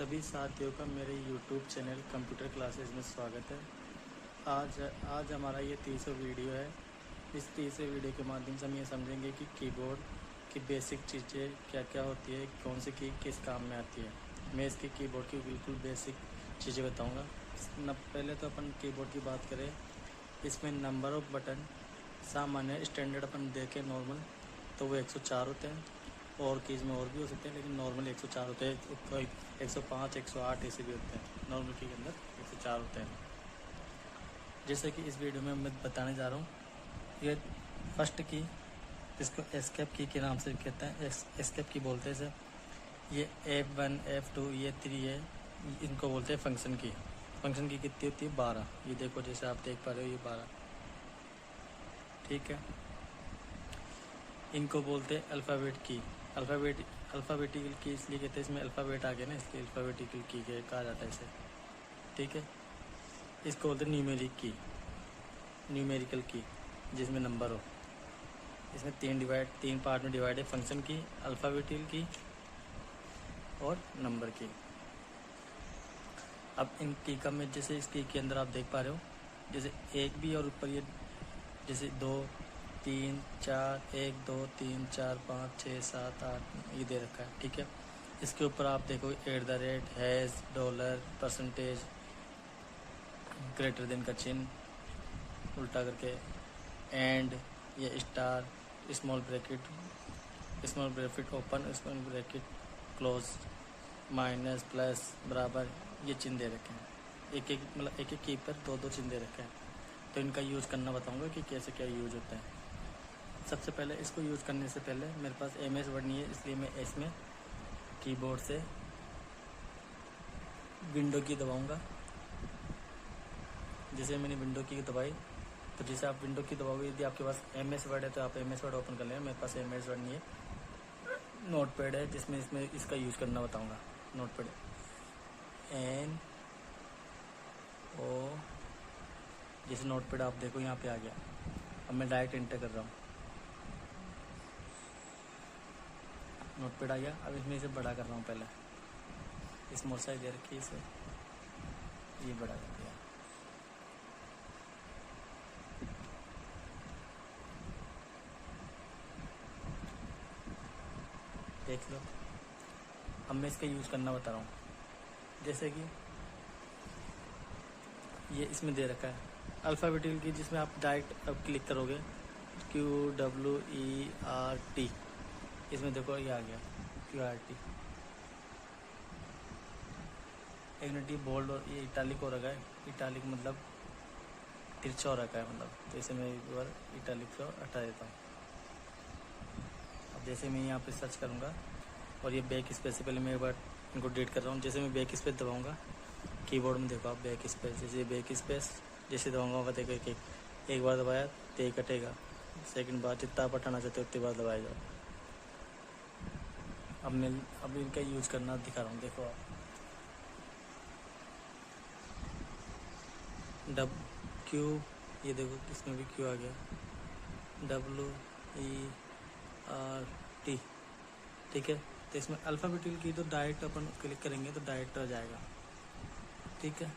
सभी साथियों का मेरे YouTube चैनल कंप्यूटर क्लासेस में स्वागत है। आज हमारा ये 30वां वीडियो है। इस 30वें वीडियो के माध्यम से हम ये समझेंगे कि कीबोर्ड की बेसिक चीज़ें क्या क्या होती है, कौन सी की किस काम में आती है। मैं इसकी कीबोर्ड की बिल्कुल बेसिक चीज़ें बताऊँगा। पहले तो अपन कीबोर्ड की बात करें, इसमें नंबर ऑफ बटन सामान्य स्टैंडर्ड अपन देखें नॉर्मल तो वो 104 होते हैं, और कीज़ में और भी हो सकते हैं, लेकिन नॉर्मल 104 होते हैं। कोई 105, 108 ऐसे भी होते हैं। नॉर्मल की के अंदर 104 होते हैं। जैसे कि इस वीडियो में मैं बताने जा रहा हूँ, ये फर्स्ट की इसको एस्केप की के नाम से कहते हैं, एस्केप की बोलते हैं इसे। ये F1, F2, ये 3 है, इनको बोलते हैं फंक्शन की। फंक्शन की कितनी होती है? 12। ये देखो, जैसे आप देख पा रहे हो, ये 12, ठीक है। इनको बोलते हैं अल्फ़ाबेट की। अल्फ़ाबेटिकल की इसलिए कहते हैं, इसमें अल्फ़ाबेट आ गया ना, इसलिए अल्फ़ाबेटिकल की कहा जाता है इसे, ठीक है। इसको बोलते हैं न्यूमेरिकल की, जिसमें नंबर हो। इसमें तीन पार्ट में डिवाइड है, फंक्शन की, अल्फ़ाबेटिकल की और नंबर की। अब इन की का में जैसे इस की के अंदर आप देख पा रहे हो, जैसे एक भी और ऊपर ये जैसे 2, 3, 4, 1, 2, 3, 4, 5, 6, 7, 8 ये दे रखा है, ठीक है। इसके ऊपर आप देखो @ has, dollar, percentage, greater than का चिन्ह उल्टा करके, एंड, ये star, small bracket open, small bracket close, minus, plus, बराबर, ये चिन्ह दे रखे हैं। एक की पर 2-2 चिन्ह दे रखे हैं। तो इनका यूज़ करना बताऊंगा कि कैसे क्या यूज होता है। सबसे पहले इसको यूज़ करने से पहले मेरे पास MS वर्ड नहीं है, इसलिए मैं इसमें कीबोर्ड से विंडो की दबाऊंगा। जैसे मैंने विंडो की दबाई, तो जैसे आप विंडो की दबाओगे, यदि आपके पास MS वर्ड है तो आप MS वर्ड ओपन कर लेना। मेरे पास MS वर्ड नहीं है, नोटपैड है, जिसमें इसमें इसका यूज़ करना बताऊंगा। नोटपैड NO, जैसे नोटपैड आप देखो यहाँ पे आ गया। अब मैं डायरेक्ट एंटर कर रहा हूँ, नोटपैड आ गया। अब इसमें इसे बड़ा कर रहा हूँ। पहले स्मॉल साइज दे रखी है, इसे ये बड़ा कर दिया। देख लो। अब मैं इसका यूज़ करना बता रहा हूँ। जैसे कि ये इसमें दे रखा है अल्फ़ाबेटिकल की, जिसमें आप डायरेक्ट अब क्लिक करोगे QWERT, इसमें देखो ये आ गया QWERT। एक मिनट, ये बोल्ड और ये इटालिक हो रखा है। इटालिक मतलब तिरछा हो रखा है, मतलब। तो इसे मैं एक बार इटालिक से हटा देता हूँ। अब जैसे मैं यहाँ पे सर्च करूँगा, और ये बैक स्पेस से पहले मैं एक बार इनको डिलीट कर रहा हूँ। जैसे मैं बैक स्पेस दबाऊँगा कीबोर्ड में, देखो आप बैक स्पेस, जैसे बैक स्पेस जैसे दबाऊँगा, देखो एक बार दबाया तो ये कटेगा। सेकंड बार जितना आप हटाना चाहते हो उतनी बार दबाया जाओ। अब इनका यूज़ करना दिखा रहा हूँ, देखो आप। Q, ये देखो इसमें भी Q आ गया। WERT, ठीक है। तो इसमें अल्फ़ाबेटिकल की तो डायरेक्ट अपन क्लिक करेंगे तो डायरेक्ट आ जाएगा, ठीक है।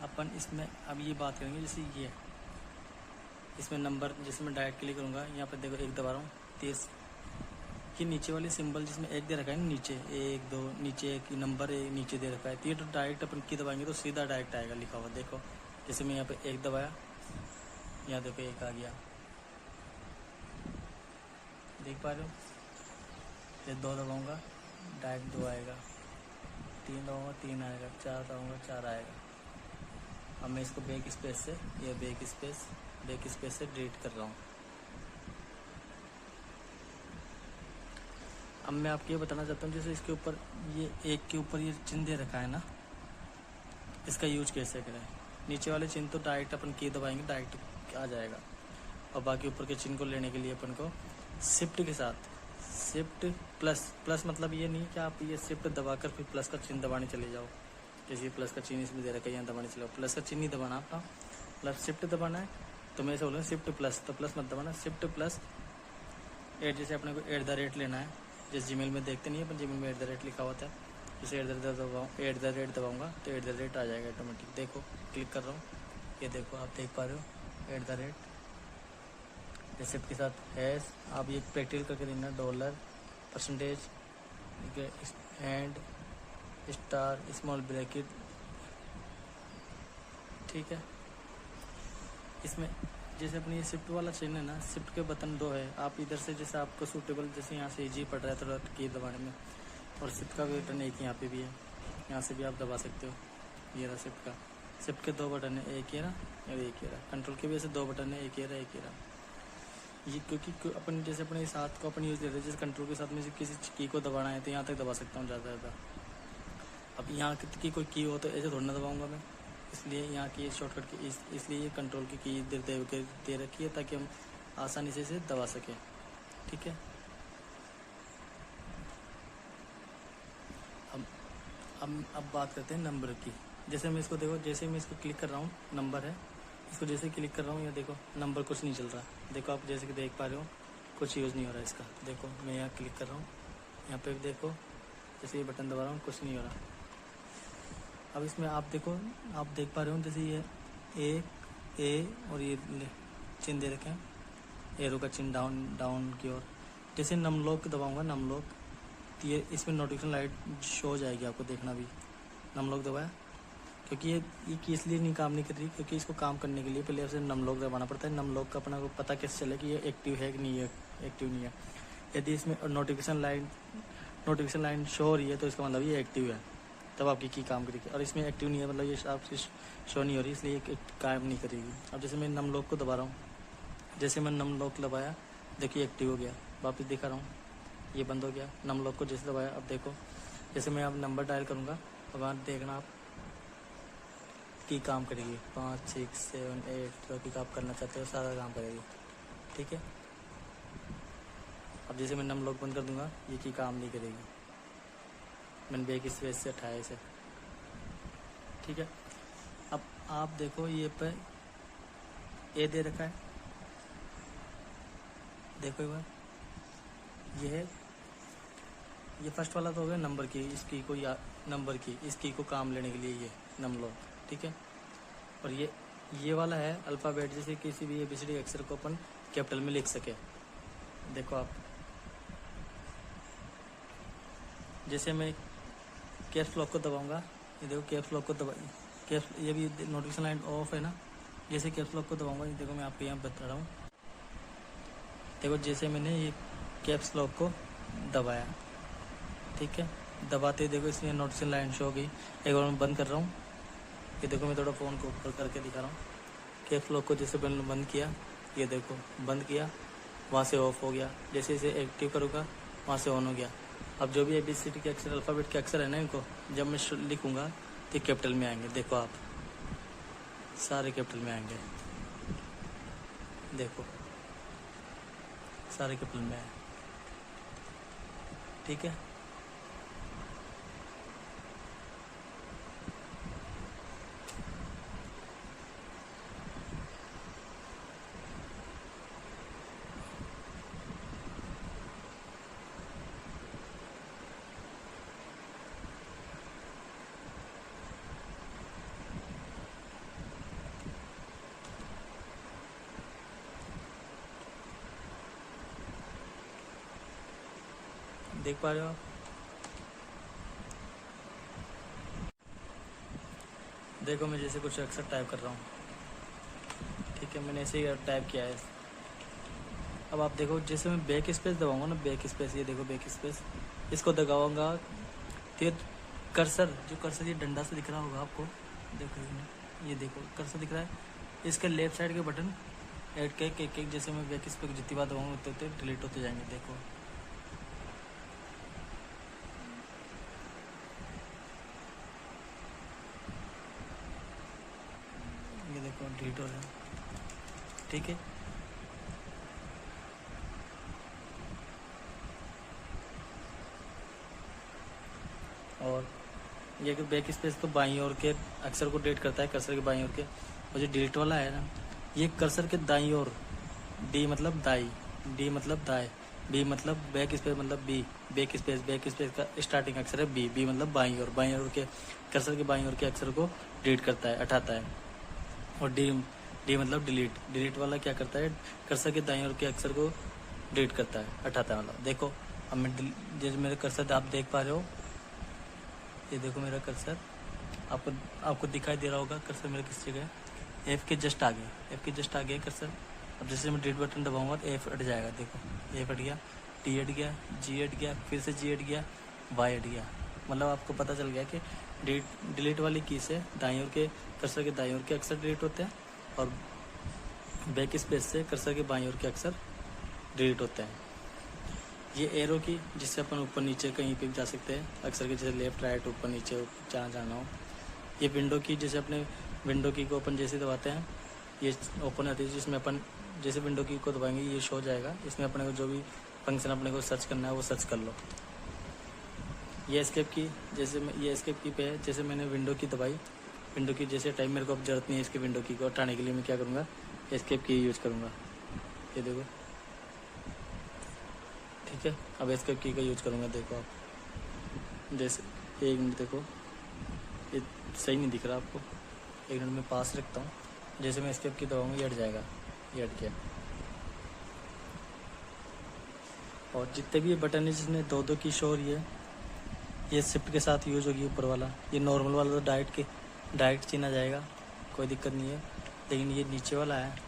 अपन इसमें अब ये बात करेंगे, जैसे ये इसमें नंबर, जिसमें डायरेक्ट क्लिक करूँगा, यहाँ पर देखो एक दबा रहा हूँ, 30 कि नीचे वाले सिंबल जिसमें एक दे रखा है ना, नीचे 1, 2, नीचे एक नंबर नीचे दे रखा है, तो ये तो डायरेक्ट अपन की दबाएंगे तो सीधा डायरेक्ट आएगा लिखा हुआ। देखो जैसे मैं यहाँ पे 1 दबाया, यहाँ देखो 1 आ गया, देख पा रहे हो। फिर 2 दबाऊँगा, डायरेक्ट 2 आएगा। 3 दबाऊँगा, 3 आएगा। 4 दबाऊँगा, 4 आएगा। अब मैं इसको बैक स्पेस से डिलीट कर रहा हूँ। अब मैं आपको ये बताना चाहता हूँ, जैसे इसके ऊपर ये एक के ऊपर ये चिन्ह दे रखा है ना, इसका यूज कैसे करें। नीचे वाले चिन्ह तो डायरेक्ट अपन की दबाएंगे डायरेक्ट आ जाएगा, और बाकी ऊपर के चिन्ह को लेने के लिए अपन को शिफ्ट के साथ, शिफ्ट प्लस मतलब ये नहीं कि आप ये शिफ्ट दबाकर फिर प्लस का चिन्ह दबाने चले जाओ। जैसे प्लस का चिन्ह इसमें दे रखा है, यहाँ दबाने चले जाओ, प्लस का चिन्ह नहीं दबाना, अपना प्लस शिफ्ट दबाना है तो मैं ऐसे बोलूँ शिफ्ट प्लस, तो प्लस मत दबाना, शिफ्ट प्लस 8, जैसे अपने को @ लेना है, जैसे जीमेल में देखते नहीं है अपन, जीमेल में @ लिखा होता है, जैसे @ दबाऊँगा तो @ आ जाएगा ऑटोमेटिक। देखो क्लिक कर रहा हूँ, ये देखो आप देख पा रहे हो @ शिफ्ट के साथ हैश। आप ये प्रैक्टिकल करके देना, $%, एंड स्टार स्मॉल ब्रैकेट, ठीक है। इसमें जैसे अपनी ये शिफ्ट वाला चेन है ना, शिफ्ट के बटन 2 है, आप इधर से जैसे आपको सूटेबल, जैसे यहाँ से इजी पड़ रहा है थोड़ा की दबाने में, और शिफ्ट का भी बटन एक यहाँ पे भी है, यहाँ से भी आप दबा सकते हो। ये रहा शिफ्ट का, शिफ्ट के 2 बटन है, एक ये रहा और एक ये रहा। कंट्रोल के भी ऐसे 2 बटन है, एक ये रहा एक ये रहा। ये क्योंकि अपन जैसे अपने इस हाथ को अपन यूज़ लेते हैं, जैसे कंट्रोल के साथ में किसी की को दबाना है तो यहाँ तक दबा सकता हूँ ज़्यादा। अब यहाँ की कोई की हो तो ऐसे थोड़ा ना दबाऊँगा मैं, इसलिए यहाँ की शॉर्टकट की इसलिए ये कंट्रोल की दे रखी है ताकि हम आसानी से इसे दबा सकें, ठीक है। अब बात करते हैं नंबर की। जैसे मैं इसको देखो, जैसे मैं इसको क्लिक कर रहा हूँ, नंबर है, इसको जैसे क्लिक कर रहा हूँ, ये देखो नंबर कुछ नहीं चल रहा। देखो आप जैसे कि देख पा रहे हो, कुछ यूज़ नहीं हो रहा है इसका। देखो मैं यहाँ क्लिक कर रहा हूँ, यहाँ पे देखो जैसे ये बटन दबा रहा हूँ, कुछ नहीं हो रहा। अब इसमें आप देखो, आप देख पा रहे हो जैसे ये ए और ये चिन्ह दे रखे हैं, एरो का चिन्ह डाउन की ओर। जैसे नमलॉक दबाऊंगा, नमलॉक, तो ये इसमें नोटिफिकेशन लाइट शो हो जाएगी, आपको देखना भी। नमलॉक दबाया, क्योंकि ये की इसलिए नहीं काम नहीं कर रही, क्योंकि इसको काम करने के लिए पहले आपसे नमलॉक दबाना पड़ता है। नमलॉक का अपना को पता कैसे चले कि ये एक्टिव है कि नहीं है, एक्टिव नहीं है। यदि इसमें नोटिफिकेशन लाइन शो हो रही है तो इसका मतलब ये एक्टिव है, तब आपकी की काम करेगी। और इसमें एक्टिव नहीं है मतलब ये आपकी शो नहीं हो रही, इसलिए ये काम नहीं करेगी। अब जैसे मैं नमलॉक को दबा रहा हूँ, जैसे मैं नमलॉक दबाया, देखिए एक्टिव हो गया। वापस दिखा रहा हूँ, ये बंद हो गया। नमलॉक को जैसे दबाया, अब देखो जैसे मैं अब नंबर डायल करूँगा, अब वहाँ देखना आप की काम करेगी। 5 6 7 8 जो भी आप करना चाहते हो सारा काम करेगी, ठीक है। अब जैसे मैं नमलॉक बंद कर दूँगा, ये की काम नहीं करेगी। मैंने बैक स्पेस से उठाया इसे, ठीक है। अब आप देखो ये पे ए दे रखा है, देखो एक बार, ये फर्स्ट वाला तो हो गया नंबर की, इस की को या नंबर की, इस की को काम लेने के लिए ये नमलॉक, ठीक है। और ये वाला है अल्फ़ाबेट, जैसे किसी भी ABCD अक्षर को अपन कैपिटल में लिख सके। देखो आप, जैसे मैं कैप्स लॉक को दबाऊंगा, ये देखो कैप्स लॉक को दबा, कैप्स, ये भी नोटिफिकेशन लाइन ऑफ है ना, जैसे कैप्स लॉक को दबाऊंगा, ये देखो मैं आपको यहाँ बता रहा हूँ। देखो जैसे मैंने ये कैप्स लॉक को दबाया, ठीक है, दबाते देखो इसमें नोटिफिकेशन लाइन शो हो गई। एक बार मैं बंद कर रहा हूँ, ये देखो मैं थोड़ा फ़ोन को ऊपर करके दिखा रहा हूँ। कैप्स लॉक को जैसे मैंने बंद किया, ये देखो बंद किया, वहाँ से ऑफ हो गया। जैसे इसे एक्टिव करूँगा, वहाँ से ऑन हो गया। अब जो भी ABCD के अक्षर, अल्फ़ाबेट के अक्षर है ना, इनको जब मैं लिखूँगा तो कैपिटल में आएंगे। देखो आप, सारे कैपिटल में आएंगे, देखो सारे कैपिटल में आए, ठीक है। देख पा रहे हो आप, देखो मैं जैसे कुछ अक्षर टाइप कर रहा हूँ, ठीक है, मैंने ऐसे ही टाइप किया है। अब आप देखो जैसे मैं बैक स्पेस दबाऊंगा ना, बैक स्पेस, ये देखो बैक स्पेस, इसको दबाऊंगा तो कर्सर, जो कर्सर ये डंडा से दिख रहा होगा आपको, देखो ये देखो कर्सर दिख रहा है, इसके लेफ्ट साइड के बटन ऐड के एक जैसे मैं बैक स्पेस जितनी बार दबाऊंगा उतने डिलीट होते जाएंगे। देखो ये देखो डिलीट हो रहा है, ठीक है। और ये कि बैक स्पेस तो बाईं ओर के अक्षर को डिलीट करता है, कर्सर के बाईं ओर के, और जो डिलीट वाला है ना, ये कर्सर के दाईं ओर, डी मतलब दाई, डी मतलब दाएं, बी मतलब बैक स्पेस मतलब बी, बैक स्पेस का स्टार्टिंग अक्षर है बी, बी मतलब बाईं ओर, बाईं ओर के कर्सर के बाईं ओर के अक्षर को डिलीट करता है, हटाता है। और डी, डी मतलब डिलीट, डिलीट वाला क्या करता है, कर्सर के दाईं ओर के अक्षर को डिलीट करता है, हटाता है। मतलब देखो अब मैं जैसे मेरे कर्सर आप देख पा रहे हो, ये देखो मेरा कर्सर आपको दिखाई दे रहा होगा। कर्सर मेरा किस जगह है, एफ के जस्ट आगे, एफ के जस्ट आगे कर्सर। अब जैसे मैं डिलीट बटन दबाऊंगा तो एफ हट जाएगा, देखो एफ हट गया, टी हट गया, जी हट गया, फिर से जी हट गया, वाई हट गया। मतलब आपको पता चल गया कि डिलीट वाली की से दाईं ओर के कर्सर के दाईं ओर के अक्षर डिलीट होते हैं और बैक स्पेस से कर्सर के बाईं ओर के अक्षर डिलीट होते हैं। ये एरो की जिससे अपन ऊपर नीचे कहीं पे भी जा सकते हैं, अक्षर के जैसे लेफ्ट राइट ऊपर नीचे जहाँ जाना हो। ये विंडो की, जैसे अपने विंडो की को अपन जैसे दबाते हैं ये ओपन आती है, जिसमें अपन जैसे विंडो की को दबाएंगे ये शो हो जाएगा। इसमें अपने को जो भी फंक्शन अपने को सर्च करना है वो सर्च कर लो। ये एस्केप की, जैसे ये एस्केप की पे है, जैसे मैंने विंडो की दबाई, विंडो की जैसे टाइम मेरे को अब जरूरत नहीं है इसकी विंडो की को हटाने के लिए, मैं क्या करूँगा एस्केप की यूज करूँगा। ये देखो ठीक है, अब एस्केप की का यूज करूँगा। देखो आप जैसे एक मिनट देखो, ये सही नहीं दिख रहा आपको, एक मिनट में पास रखता हूँ। जैसे मैं एस्केप की दबाऊँगा ये हट जाएगा, ये हट गया। और जितने भी ये बटन है जिसमें दो दो की शो हो रही है, ये शिफ्ट के साथ यूज होगी ऊपर वाला। ये नॉर्मल वाला तो डायरेक्ट चिन्ह आ जाएगा, कोई दिक्कत नहीं है। लेकिन ये नीचे वाला है,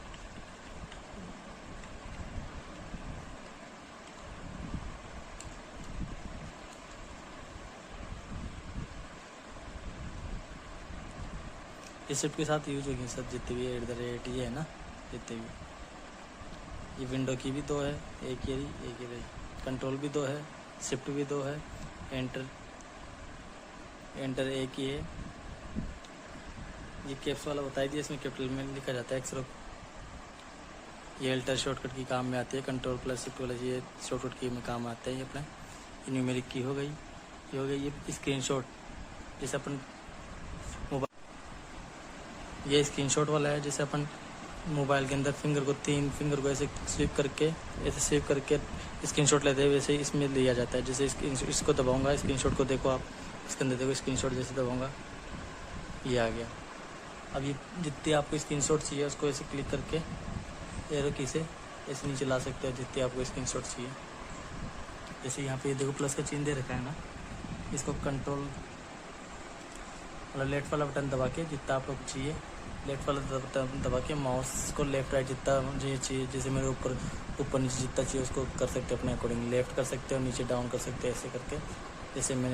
ये शिफ्ट के साथ यूज होगी सब जितने भी @ ये है ना, जितने भी। ये विंडो की भी दो है, एक ये रही एक ये रही, कंट्रोल भी दो है, शिफ्ट भी दो है, एंटर एक ही है। ये कैप्स वाला बताई दिया, इसमें कैपिटल में लिखा जाता है अक्षरों। ये अल्टर शॉर्टकट की काम में आती है, कंट्रोल प्लस शिफ्ट वाला ये शॉर्टकट की में काम आता है। ये अपना ये न्यूमेरिक की हो गई, ये हो गई। ये स्क्रीनशॉट, जैसे अपन मोबाइल, ये स्क्रीनशॉट वाला है, जैसे अपन मोबाइल के अंदर तीन फिंगर को ऐसे स्वीप करके स्क्रीनशॉट लेते हैं, वैसे ही इसमें लिया जाता है। जैसे इसको दबाऊंगा, स्क्रीनशॉट को देखो आप, इसके अंदर देखो स्क्रीनशॉट जैसे दबाऊंगा ये आ गया। अब ये जितने आपको स्क्रीनशॉट चाहिए उसको ऐसे क्लिक करके एरो की से ऐसे नीचे ला सकते हो, जितने आपको स्क्रीनशॉट चाहिए। जैसे यहाँ पे देखो प्लस का चिन्ह दे रखा है ना, इसको कंट्रोल मतलब लेफ्ट वाला बटन दबा के जितना आप लोग चाहिए, लेफ्ट वाला बटन दबा के माउस को लेफ्ट राइट जितना मुझे चाहिए, जैसे मेरे ऊपर नीचे जितना चाहिए उसको कर सकते हो अपने अकॉर्डिंग। लेफ्ट कर सकते हो, नीचे डाउन कर सकते हो, ऐसे करके। जैसे मैंने